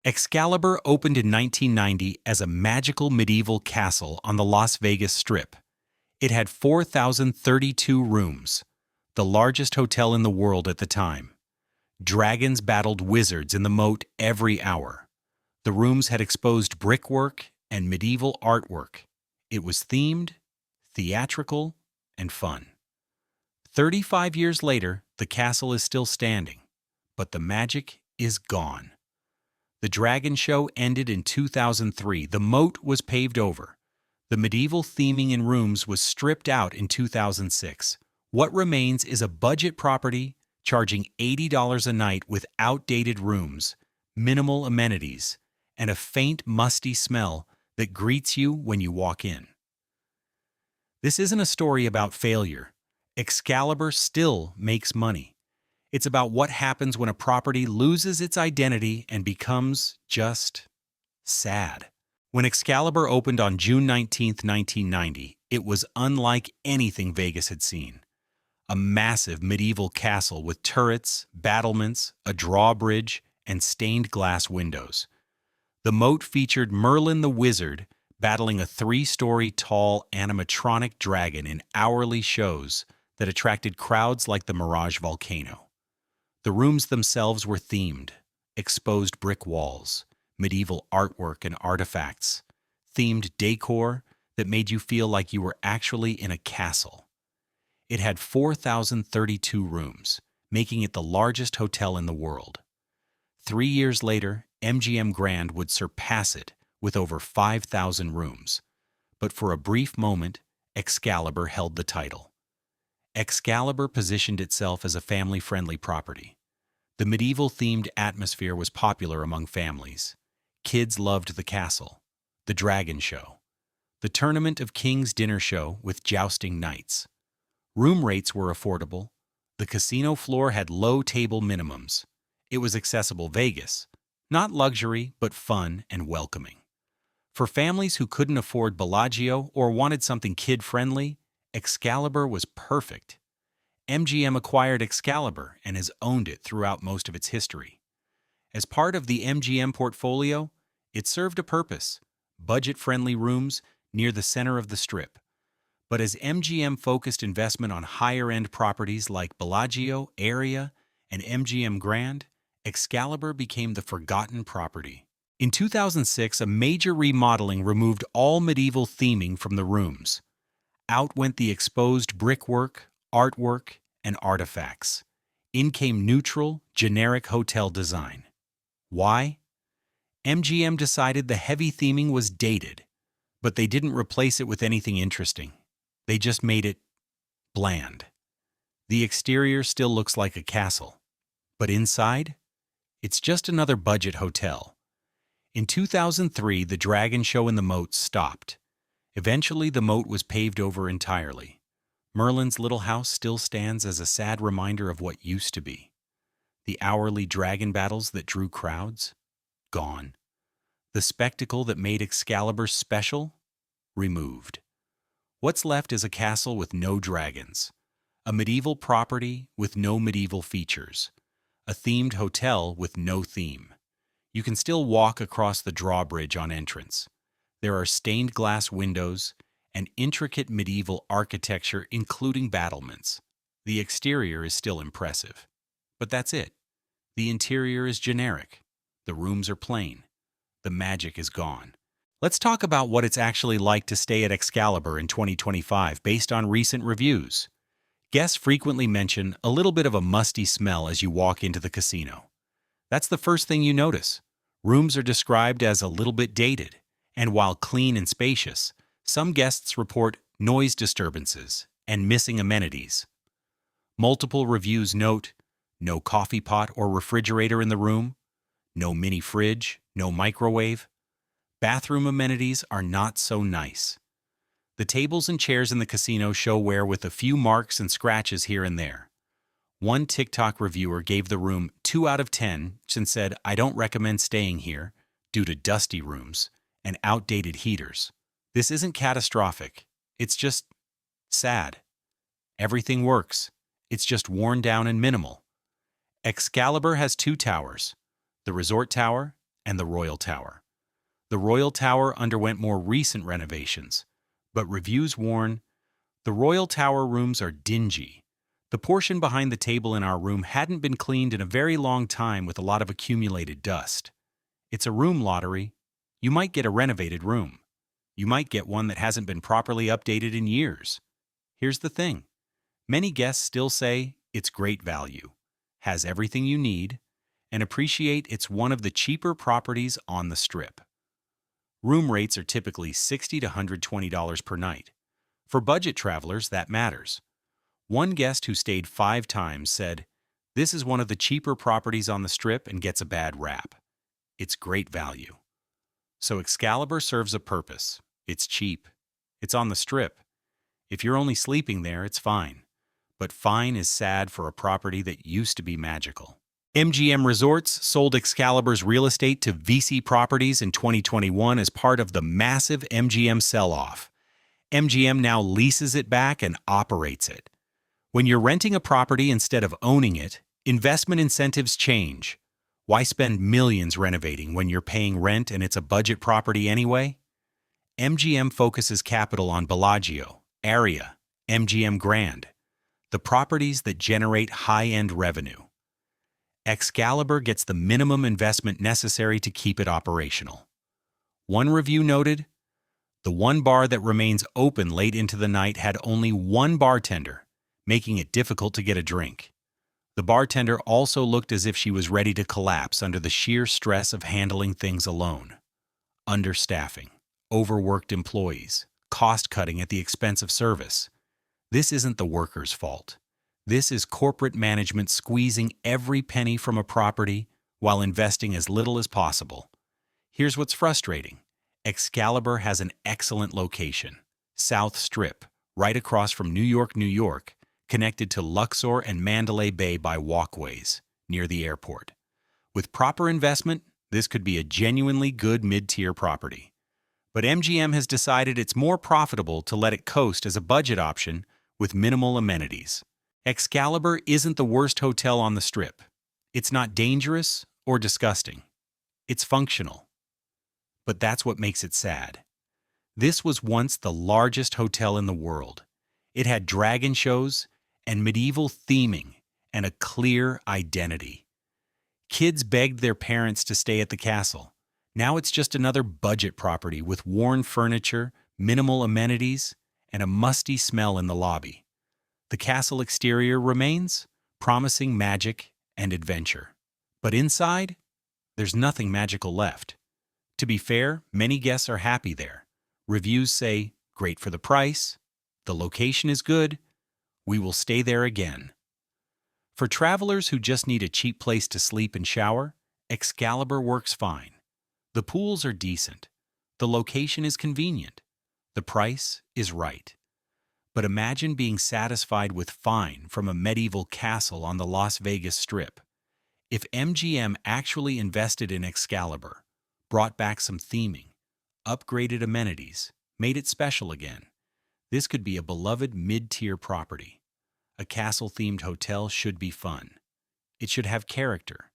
Excalibur opened in 1990 as a magical medieval castle on the Las Vegas Strip. It had 4,032 rooms, the largest hotel in the world at the time. Dragons battled wizards in the moat every hour. The rooms had exposed brickwork and medieval artwork. It was themed, theatrical, and fun. 35 years later, the castle is still standing, but the magic is gone. The Dragon Show ended in 2003. The moat was paved over. The medieval theming in rooms was stripped out in 2006. What remains is a budget property charging $80 a night with outdated rooms, minimal amenities, and a faint musty smell that greets you when you walk in. This isn't a story about failure. Excalibur still makes money. It's about what happens when a property loses its identity and becomes just sad. When Excalibur opened on June 19, 1990, it was unlike anything Vegas had seen. A massive medieval castle with turrets, battlements, a drawbridge, and stained glass windows. The moat featured Merlin the Wizard battling a 3-story tall animatronic dragon in hourly shows that attracted crowds like the Mirage Volcano. The rooms themselves were themed: exposed brick walls, medieval artwork and artifacts, themed decor that made you feel like you were actually in a castle. It had 4,032 rooms, making it the largest hotel in the world. 3 years later, MGM Grand would surpass it with over 5,000 rooms. But for a brief moment, Excalibur held the title. Excalibur positioned itself as a family-friendly property. The medieval-themed atmosphere was popular among families. Kids loved the castle, the Dragon Show, the Tournament of Kings dinner show with jousting knights. Room rates were affordable. The casino floor had low table minimums. It was accessible Vegas, not luxury, but fun and welcoming. For families who couldn't afford Bellagio or wanted something kid-friendly, Excalibur was perfect. MGM acquired Excalibur and has owned it throughout most of its history. As part of the MGM portfolio, it served a purpose: budget-friendly rooms near the center of the Strip. But as MGM focused investment on higher-end properties like Bellagio, Area, and MGM Grand, Excalibur became the forgotten property. In 2006, a major remodeling removed all medieval theming from the rooms. Out went the exposed brickwork, artwork, and artifacts. In came neutral, generic hotel design. Why? MGM decided the heavy theming was dated, but they didn't replace it with anything interesting. They just made it bland. The exterior still looks like a castle, but inside, it's just another budget hotel. In 2003, the Dragon Show in the moat stopped. Eventually, the moat was paved over entirely. Merlin's little house still stands as a sad reminder of what used to be. The hourly dragon battles that drew crowds? Gone. The spectacle that made Excalibur special? Removed. What's left is a castle with no dragons, a medieval property with no medieval features, a themed hotel with no theme. You can still walk across the drawbridge on entrance. There are stained glass windows and intricate medieval architecture, including battlements. The exterior is still impressive. But that's it. The interior is generic. The rooms are plain. The magic is gone. Let's talk about what it's actually like to stay at Excalibur in 2025 based on recent reviews. Guests frequently mention a little bit of a musty smell as you walk into the casino. That's the first thing you notice. Rooms are described as a little bit dated, and while clean and spacious, some guests report noise disturbances and missing amenities. Multiple reviews note no coffee pot or refrigerator in the room, no mini fridge, no microwave. Bathroom amenities are not so nice. The tables and chairs in the casino show wear with a few marks and scratches here and there. One TikTok reviewer gave the room 2 out of 10 and said, "I don't recommend staying here due to dusty rooms and outdated heaters." This isn't catastrophic. It's just sad. Everything works. It's just worn down and minimal. Excalibur has 2 towers, the Resort Tower and the Royal Tower. The Royal Tower underwent more recent renovations, but reviews warn the Royal Tower rooms are dingy. The portion behind the table in our room hadn't been cleaned in a very long time with a lot of accumulated dust. It's a room lottery. You might get a renovated room. You might get one that hasn't been properly updated in years. Here's the thing. Many guests still say it's great value, has everything you need, and appreciate it's one of the cheaper properties on the Strip. Room rates are typically $60 to $120 per night. For budget travelers, that matters. One guest who stayed 5 times said, "This is one of the cheaper properties on the Strip and gets a bad rap. It's great value." So Excalibur serves a purpose. It's cheap. It's on the Strip. If you're only sleeping there, it's fine. But fine is sad for a property that used to be magical. MGM Resorts sold Excalibur's real estate to VC Properties in 2021 as part of the massive MGM sell-off. MGM now leases it back and operates it. When you're renting a property instead of owning it, investment incentives change. Why spend millions renovating when you're paying rent and it's a budget property anyway? MGM focuses capital on Bellagio, Aria, MGM Grand, the properties that generate high-end revenue. Excalibur gets the minimum investment necessary to keep it operational. One review noted, the one bar that remains open late into the night had only one bartender, making it difficult to get a drink. The bartender also looked as if she was ready to collapse under the sheer stress of handling things alone. Understaffing, overworked employees, cost-cutting at the expense of service. This isn't the workers' fault. This is corporate management squeezing every penny from a property while investing as little as possible. Here's what's frustrating. Excalibur has an excellent location, South Strip, right across from New York, connected to Luxor and Mandalay Bay by walkways, near the airport. With proper investment, this could be a genuinely good mid-tier property. But MGM has decided it's more profitable to let it coast as a budget option with minimal amenities. Excalibur isn't the worst hotel on the Strip. It's not dangerous or disgusting. It's functional. But that's what makes it sad. This was once the largest hotel in the world. It had dragon shows and medieval theming and a clear identity. Kids begged their parents to stay at the castle. Now it's just another budget property with worn furniture, minimal amenities, and a musty smell in the lobby. The castle exterior remains, promising magic and adventure. But inside, there's nothing magical left. To be fair, many guests are happy there. Reviews say, great for the price, the location is good, we will stay there again. For travelers who just need a cheap place to sleep and shower, Excalibur works fine. The pools are decent. The location is convenient. The price is right. But imagine being satisfied with fine from a medieval castle on the Las Vegas Strip. If MGM actually invested in Excalibur, brought back some theming, upgraded amenities, made it special again, this could be a beloved mid-tier property. A castle-themed hotel should be fun. It should have character.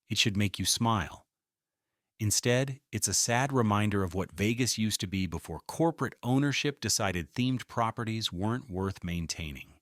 It should make you smile. Instead, it's a sad reminder of what Vegas used to be before corporate ownership decided themed properties weren't worth maintaining.